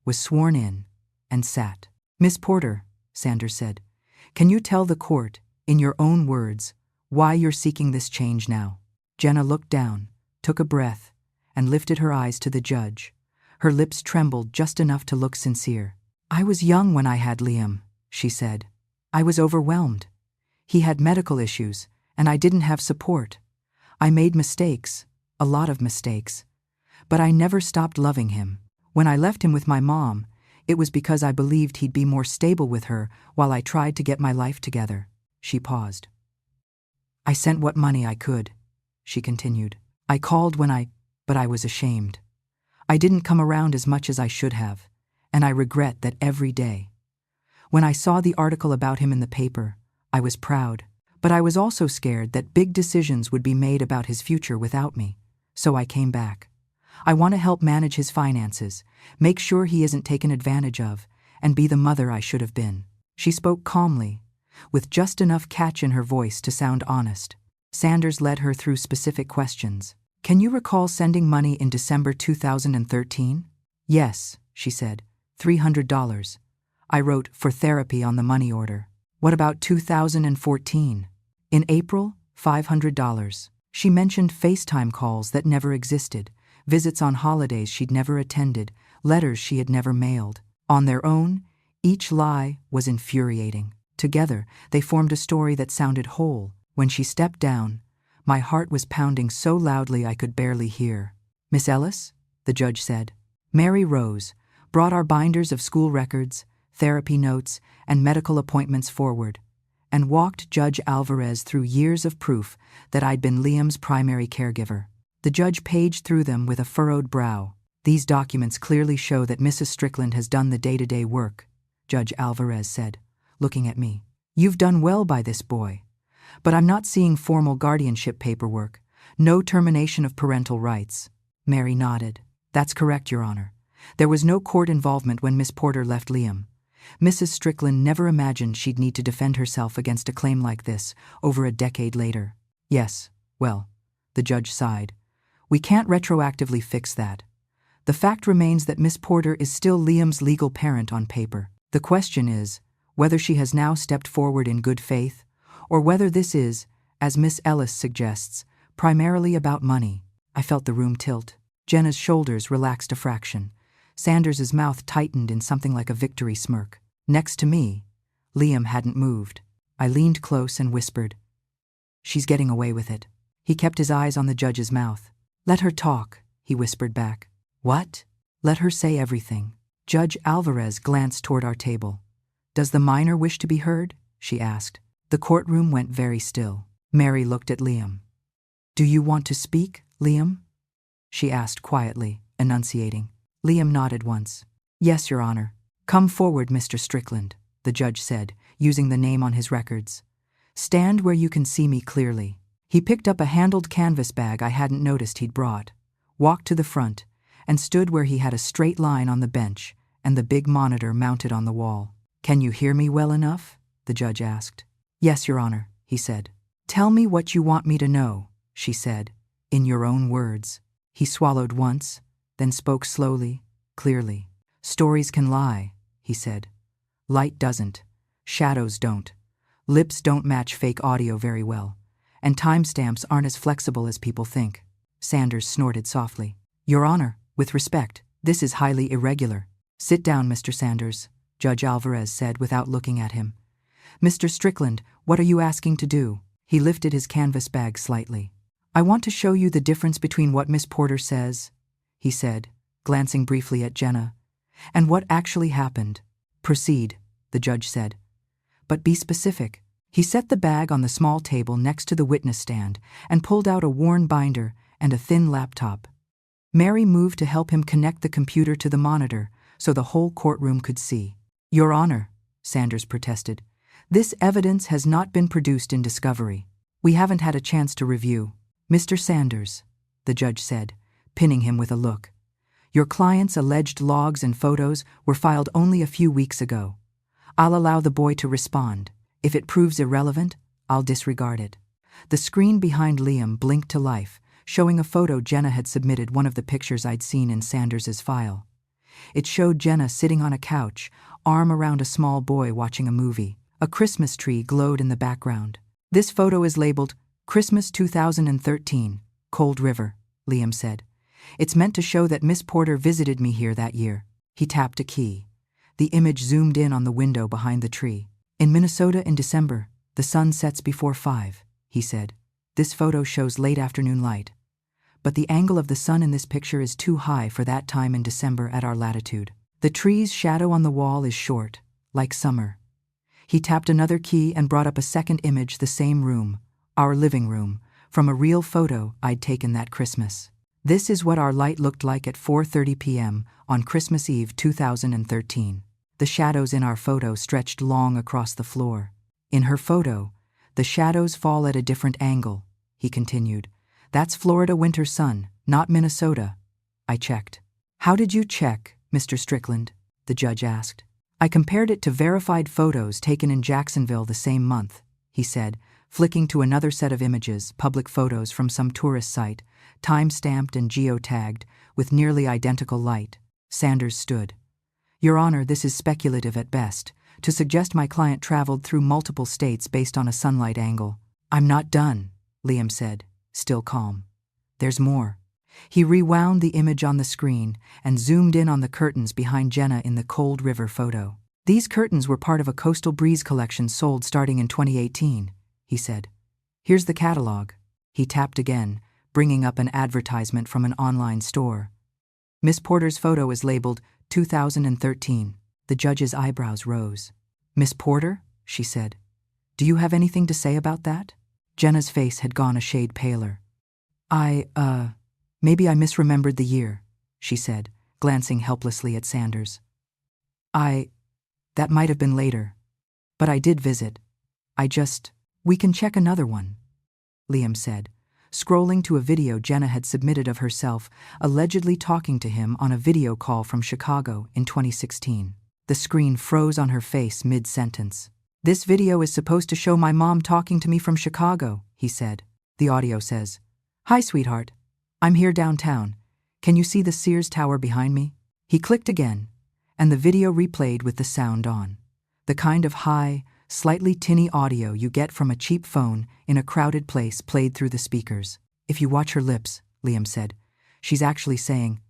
was sworn in, and sat. Miss Porter, Sanders said, can you tell the court, in your own words, why you're seeking this change now? Jenna looked down, took a breath, and lifted her eyes to the judge. Her lips trembled just enough to look sincere. I was young when I had Liam, she said. I was overwhelmed. He had medical issues, and I didn't have support. I made mistakes, a lot of mistakes. But I never stopped loving him. When I left him with my mom, it was because I believed he'd be more stable with her while I tried to get my life together. She paused. I sent what money I could, she continued. I called but I was ashamed. I didn't come around as much as I should have, and I regret that every day. When I saw the article about him in the paper, I was proud, but I was also scared that big decisions would be made about his future without me, so I came back. I want to help manage his finances, make sure he isn't taken advantage of, and be the mother I should have been. She spoke calmly, with just enough catch in her voice to sound honest. Sanders led her through specific questions. Can you recall sending money in December 2013? Yes, she said. $300. I wrote for therapy on the money order. What about 2014? In April, $500. She mentioned FaceTime calls that never existed, visits on holidays she'd never attended, letters she had never mailed. On their own, each lie was infuriating. Together, they formed a story that sounded whole. When she stepped down, my heart was pounding so loudly I could barely hear. Miss Ellis, the judge said. Mary rose, brought our binders of school records, therapy notes, and medical appointments forward, and walked Judge Alvarez through years of proof that I'd been Liam's primary caregiver. The judge paged through them with a furrowed brow. These documents clearly show that Mrs. Strickland has done the day-to-day work, Judge Alvarez said, looking at me. You've done well by this boy. But I'm not seeing formal guardianship paperwork, no termination of parental rights. Mary nodded. That's correct, Your Honor. There was no court involvement when Miss Porter left Liam. Mrs. Strickland never imagined she'd need to defend herself against a claim like this over a decade later. Yes, well, the judge sighed. We can't retroactively fix that. The fact remains that Miss Porter is still Liam's legal parent on paper. The question is whether she has now stepped forward in good faith, or whether this is, as Miss Ellis suggests, primarily about money. I felt the room tilt. Jenna's shoulders relaxed a fraction. Sanders's mouth tightened in something like a victory smirk. Next to me, Liam hadn't moved. I leaned close and whispered, She's getting away with it. He kept his eyes on the judge's mouth. Let her talk, he whispered back. What? Let her say everything. Judge Alvarez glanced toward our table. Does the minor wish to be heard? She asked. The courtroom went very still. Mary looked at Liam. Do you want to speak, Liam? She asked quietly, enunciating. Liam nodded once. Yes, Your Honor. Come forward, Mr. Strickland, the judge said, using the name on his records. Stand where you can see me clearly. He picked up a handled canvas bag I hadn't noticed he'd brought, walked to the front, and stood where he had a straight line on the bench and the big monitor mounted on the wall. Can you hear me well enough? The judge asked. Yes, Your Honor, he said. Tell me what you want me to know, she said, in your own words. He swallowed once, then spoke slowly, clearly. Stories can lie, he said. Light doesn't. Shadows don't. Lips don't match fake audio very well. And timestamps aren't as flexible as people think. Sanders snorted softly. Your Honor, with respect, this is highly irregular. Sit down, Mr. Sanders, Judge Alvarez said without looking at him. Mr. Strickland, what are you asking to do? He lifted his canvas bag slightly. I want to show you the difference between what Miss Porter says, he said, glancing briefly at Jenna, and what actually happened. Proceed, the judge said. But be specific. He set the bag on the small table next to the witness stand and pulled out a worn binder and a thin laptop. Mary moved to help him connect the computer to the monitor so the whole courtroom could see. Your Honor, Sanders protested, this evidence has not been produced in discovery. We haven't had a chance to review. Mr. Sanders, the judge said, pinning him with a look. Your client's alleged logs and photos were filed only a few weeks ago. I'll allow the boy to respond. If it proves irrelevant, I'll disregard it. The screen behind Liam blinked to life, showing a photo Jenna had submitted, one of the pictures I'd seen in Sanders's file. It showed Jenna sitting on a couch, arm around a small boy watching a movie. A Christmas tree glowed in the background. This photo is labeled Christmas 2013, Cold River, Liam said. It's meant to show that Miss Porter visited me here that year. He tapped a key. The image zoomed in on the window behind the tree. In Minnesota in December, the sun sets before 5, he said. This photo shows late afternoon light. But the angle of the sun in this picture is too high for that time in December at our latitude. The tree's shadow on the wall is short, like summer. He tapped another key and brought up a second image, the same room, our living room, from a real photo I'd taken that Christmas. This is what our light looked like at 4:30 p.m. on Christmas Eve 2013. The shadows in our photo stretched long across the floor. In her photo, the shadows fall at a different angle, he continued. That's Florida winter sun, not Minnesota. I checked. How did you check, Mr. Strickland? The judge asked. I compared it to verified photos taken in Jacksonville the same month, he said, flicking to another set of images, public photos from some tourist site, time-stamped and geotagged, with nearly identical light. Sanders stood. Your Honor, this is speculative at best, to suggest my client traveled through multiple states based on a sunlight angle. I'm not done, Liam said, still calm. There's more. He rewound the image on the screen and zoomed in on the curtains behind Jenna in the Cold River photo. These curtains were part of a Coastal Breeze collection sold starting in 2018, he said. Here's the catalog. He tapped again, bringing up an advertisement from an online store. Miss Porter's photo is labeled 2013. The judge's eyebrows rose. Miss Porter? She said. Do you have anything to say about that? Jenna's face had gone a shade paler. Maybe I misremembered the year, she said, glancing helplessly at Sanders. That might have been later. But I did visit. We can check another one, Liam said, scrolling to a video Jenna had submitted of herself allegedly talking to him on a video call from Chicago in 2016. The screen froze on her face mid-sentence. This video is supposed to show my mom talking to me from Chicago, he said. The audio says, Hi, sweetheart. I'm here downtown. Can you see the Sears Tower behind me? He clicked again, and the video replayed with the sound on. The kind of high, slightly tinny audio you get from a cheap phone in a crowded place played through the speakers. If you watch her lips, Liam said, she's actually saying,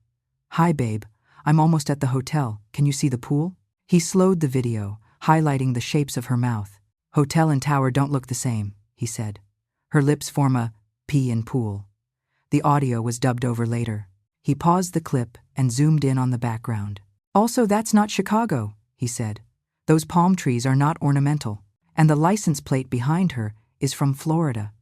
Hi, babe. I'm almost at the hotel. Can you see the pool? He slowed the video, highlighting the shapes of her mouth. Hotel and tower don't look the same, he said. Her lips form a P in pool. The audio was dubbed over later. He paused the clip and zoomed in on the background. Also, that's not Chicago, he said. Those palm trees are not ornamental, and the license plate behind her is from Florida.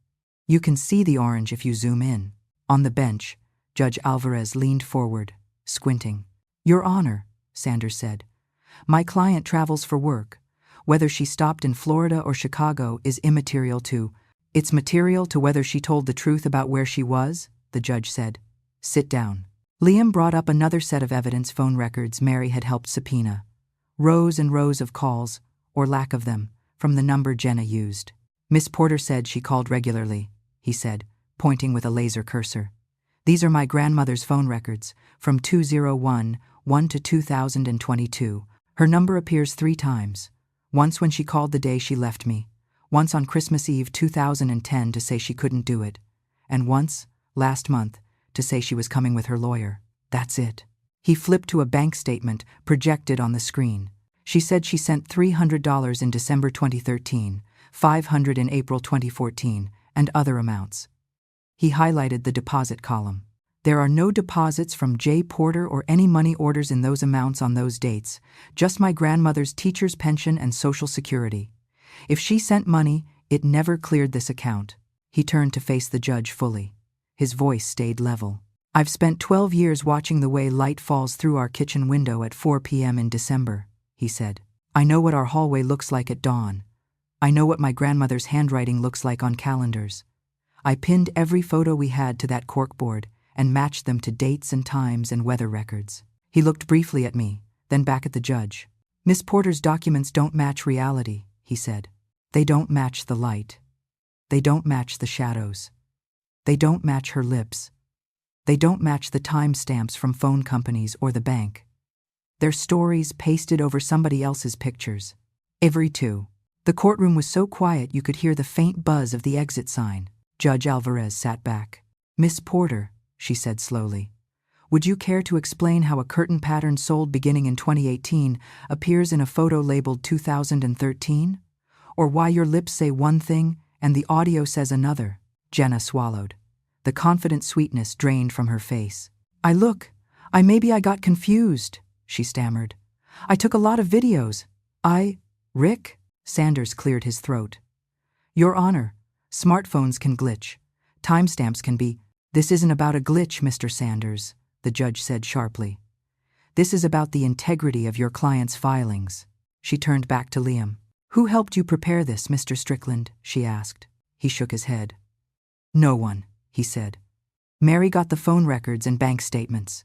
You can see the orange if you zoom in. On the bench, Judge Alvarez leaned forward, squinting. Your Honor, Sanders said. My client travels for work. Whether she stopped in Florida or Chicago is immaterial to. It's material to whether she told the truth about where she was, the judge said. Sit down. Liam brought up another set of evidence phone records Mary had helped subpoena. Rows and rows of calls, or lack of them, from the number Jenna used. Miss Porter said she called regularly, he said, pointing with a laser cursor. These are my grandmother's phone records, from 2011 to 2022. Her number appears 3 times. Once when she called the day she left me, once on Christmas Eve 2010 to say she couldn't do it, and once, last month, to say she was coming with her lawyer. That's it. He flipped to a bank statement projected on the screen. She said she sent $300 in December 2013, $500 in April 2014, and other amounts. He highlighted the deposit column. There are no deposits from J. Porter or any money orders in those amounts on those dates, just my grandmother's teacher's pension and Social Security. If she sent money, it never cleared this account. He turned to face the judge fully. His voice stayed level. I've spent 12 years watching the way light falls through our kitchen window at 4 p.m. in December, he said. I know what our hallway looks like at dawn. I know what my grandmother's handwriting looks like on calendars. I pinned every photo we had to that corkboard and matched them to dates and times and weather records. He looked briefly at me, then back at the judge. Miss Porter's documents don't match reality, he said. They don't match the light. They don't match the shadows. They don't match her lips. They don't match the timestamps from phone companies or the bank. They're stories pasted over somebody else's pictures. Ivory too. The courtroom was so quiet you could hear the faint buzz of the exit sign. Judge Alvarez sat back. Miss Porter, she said slowly, would you care to explain how a curtain pattern sold beginning in 2018 appears in a photo labeled 2013? Or why your lips say one thing and the audio says another? Jenna swallowed. The confident sweetness drained from her face. Maybe I got confused, she stammered. I took a lot of videos. Rick? Sanders cleared his throat. Your Honor, smartphones can glitch. Timestamps can be. This isn't about a glitch, Mr. Sanders, the judge said sharply. This is about the integrity of your client's filings. She turned back to Liam. Who helped you prepare this, Mr. Strickland? She asked. He shook his head. No one, he said. Mary got the phone records and bank statements.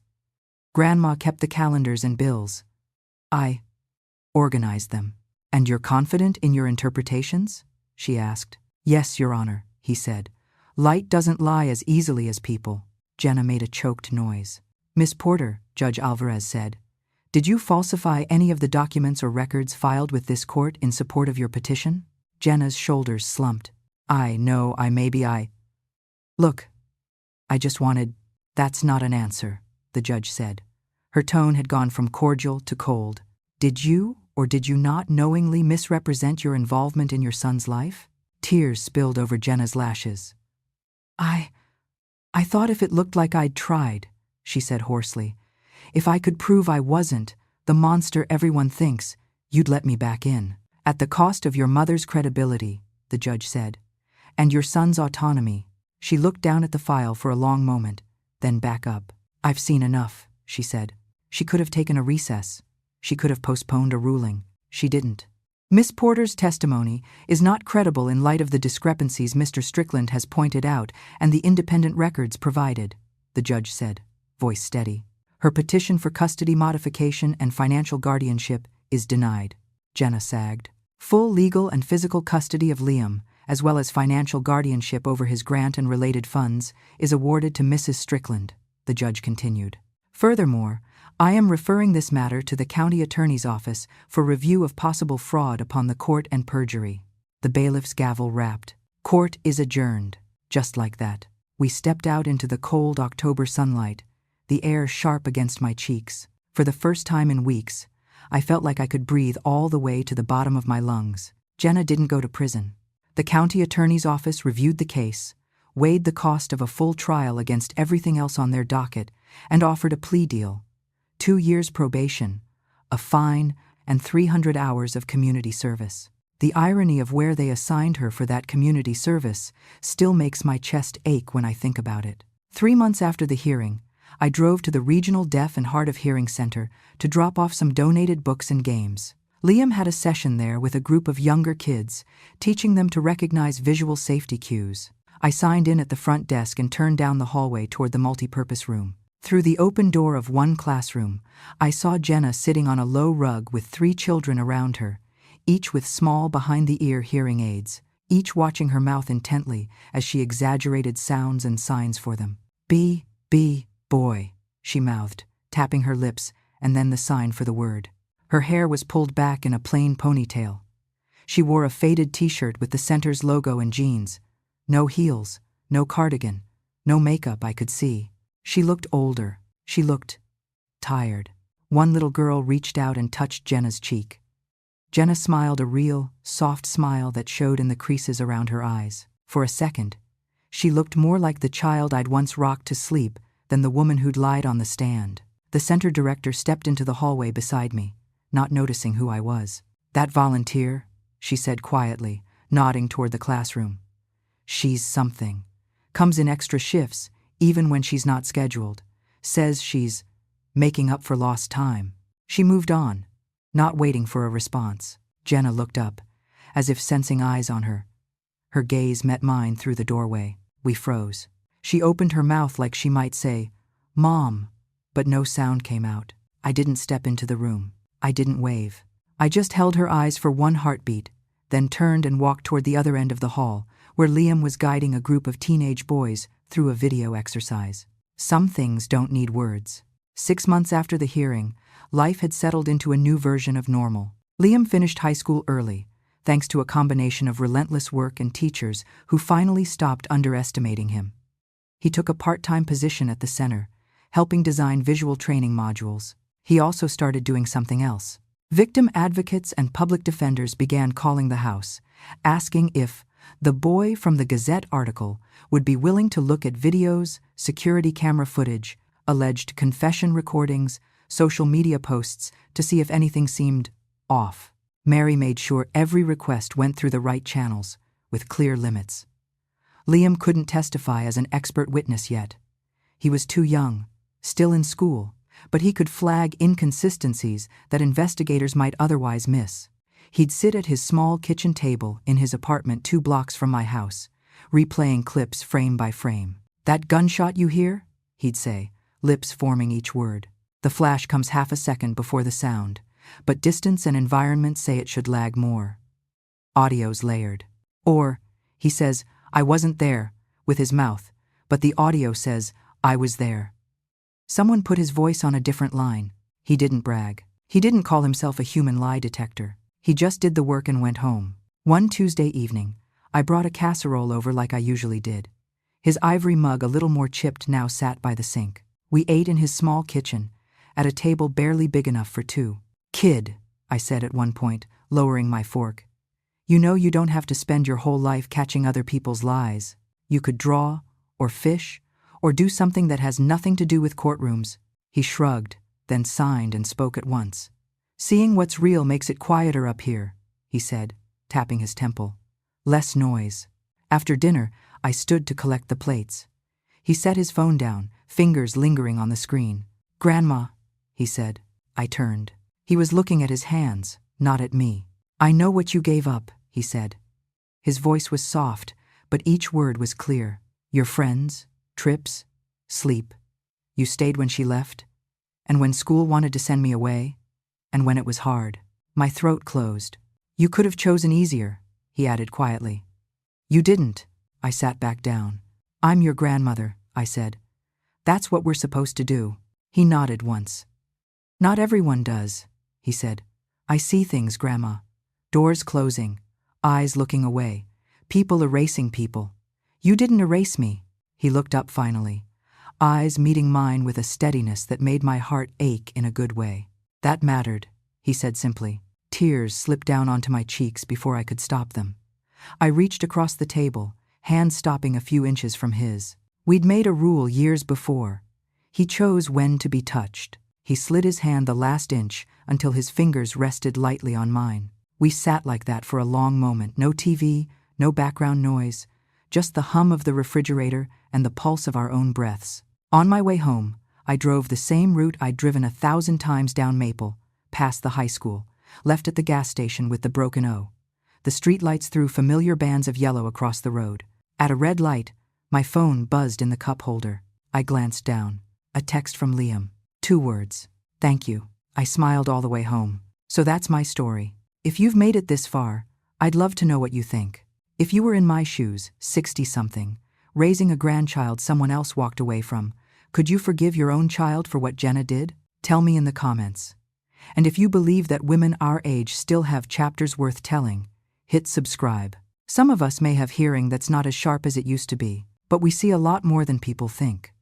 Grandma kept the calendars and bills. I organized them. And you're confident in your interpretations? She asked. Yes, Your Honor, he said. Light doesn't lie as easily as people. Jenna made a choked noise. Miss Porter, Judge Alvarez said, did you falsify any of the documents or records filed with this court in support of your petition? Jenna's shoulders slumped. Look, I just wanted. That's not an answer, the judge said. Her tone had gone from cordial to cold. Did you or did you not knowingly misrepresent your involvement in your son's life? Tears spilled over Jenna's lashes. I thought if it looked like I'd tried, she said hoarsely. If I could prove I wasn't the monster everyone thinks, you'd let me back in. At the cost of your mother's credibility, the judge said, and your son's autonomy. She looked down at the file for a long moment, then back up. I've seen enough, she said. She could have taken a recess. She could have postponed a ruling. She didn't. Miss Porter's testimony is not credible in light of the discrepancies Mr. Strickland has pointed out and the independent records provided, the judge said, voice steady. Her petition for custody modification and financial guardianship is denied. Jenna sagged. Full legal and physical custody of Liam, as well as financial guardianship over his grant and related funds, is awarded to Mrs. Strickland, the judge continued. Furthermore, I am referring this matter to the county attorney's office for review of possible fraud upon the court and perjury. The bailiff's gavel rapped. Court is adjourned. Just like that. We stepped out into the cold October sunlight, the air sharp against my cheeks. For the first time in weeks, I felt like I could breathe all the way to the bottom of my lungs. Jenna didn't go to prison. The county attorney's office reviewed the case, weighed the cost of a full trial against everything else on their docket, and offered a plea deal. 2 years probation, a fine, and 300 hours of community service. The irony of where they assigned her for that community service still makes my chest ache when I think about it. 3 months after the hearing, I drove to the Regional Deaf and Hard of Hearing Center to drop off some donated books and games. Liam had a session there with a group of younger kids, teaching them to recognize visual safety cues. I signed in at the front desk and turned down the hallway toward the multipurpose room. Through the open door of one classroom, I saw Jenna sitting on a low rug with 3 children around her, each with small behind-the-ear hearing aids, each watching her mouth intently as she exaggerated sounds and signs for them. Boy, she mouthed, tapping her lips, and then the sign for the word. Her hair was pulled back in a plain ponytail. She wore a faded t-shirt with the center's logo and jeans. No heels, no cardigan, no makeup I could see. She looked older. She looked tired. One little girl reached out and touched Jenna's cheek. Jenna smiled a real, soft smile that showed in the creases around her eyes. For a second, she looked more like the child I'd once rocked to sleep than the woman who'd lied on the stand. The center director stepped into the hallway beside me, not noticing who I was. "That volunteer," she said quietly, nodding toward the classroom. "She's something. Comes in extra shifts, even when she's not scheduled. Says she's making up for lost time." She moved on, not waiting for a response. Jenna looked up, as if sensing eyes on her. Her gaze met mine through the doorway. We froze. She opened her mouth like she might say, "Mom," but no sound came out. I didn't step into the room. I didn't wave. I just held her eyes for one heartbeat, then turned and walked toward the other end of the hall, where Liam was guiding a group of teenage boys through a video exercise. Some things don't need words. 6 months after the hearing, life had settled into a new version of normal. Liam finished high school early, thanks to a combination of relentless work and teachers who finally stopped underestimating him. He took a part-time position at the center, helping design visual training modules. He also started doing something else. Victim advocates and public defenders began calling the house, asking if the boy from the Gazette article would be willing to look at videos, security camera footage, alleged confession recordings, social media posts to see if anything seemed off. Mary made sure every request went through the right channels, with clear limits. Liam couldn't testify as an expert witness yet. He was too young, still in school, but he could flag inconsistencies that investigators might otherwise miss. He'd sit at his small kitchen table in his apartment 2 blocks from my house, replaying clips frame by frame. "That gunshot you hear?" he'd say, lips forming each word. "The flash comes half a second before the sound, but distance and environment say it should lag more. Audio's layered." Or, he says, "I wasn't there," with his mouth, but the audio says, "I was there." Someone put his voice on a different line. He didn't brag. He didn't call himself a human lie detector. He just did the work and went home. One Tuesday evening, I brought a casserole over like I usually did. His ivory mug, a little more chipped now, sat by the sink. We ate in his small kitchen, at a table barely big enough for 2. "Kid," I said at one point, lowering my fork, "you know you don't have to spend your whole life catching other people's lies. You could draw, or fish, or do something that has nothing to do with courtrooms." He shrugged, then signed and spoke at once. "Seeing what's real makes it quieter up here," he said, tapping his temple. "Less noise." After dinner, I stood to collect the plates. He set his phone down, fingers lingering on the screen. "Grandma," he said. I turned. He was looking at his hands, not at me. "I know what you gave up," he said. His voice was soft, but each word was clear. "Your friends, trips, sleep. You stayed when she left, and when school wanted to send me away, and when it was hard." My throat closed. "You could have chosen easier," he added quietly. "You didn't." I sat back down. "I'm your grandmother," I said. "That's what we're supposed to do." He nodded once. "Not everyone does," he said. "I see things, Grandma. Doors closing, eyes looking away, people erasing people. You didn't erase me." He looked up finally, eyes meeting mine with a steadiness that made my heart ache in a good way. "That mattered," he said simply. Tears slipped down onto my cheeks before I could stop them. I reached across the table, hand stopping a few inches from his. We'd made a rule years before. He chose when to be touched. He slid his hand the last inch until his fingers rested lightly on mine. We sat like that for a long moment, no TV, no background noise, just the hum of the refrigerator and the pulse of our own breaths. On my way home, I drove the same route I'd driven 1,000 times down Maple, past the high school, left at the gas station with the broken O. The streetlights threw familiar bands of yellow across the road. At a red light, my phone buzzed in the cup holder. I glanced down. A text from Liam. 2 words. "Thank you." I smiled all the way home. So that's my story. If you've made it this far, I'd love to know what you think. If you were in my shoes, 60-something, raising a grandchild someone else walked away from, could you forgive your own child for what Jenna did? Tell me in the comments. And if you believe that women our age still have chapters worth telling, hit subscribe. Some of us may have hearing that's not as sharp as it used to be, but we see a lot more than people think.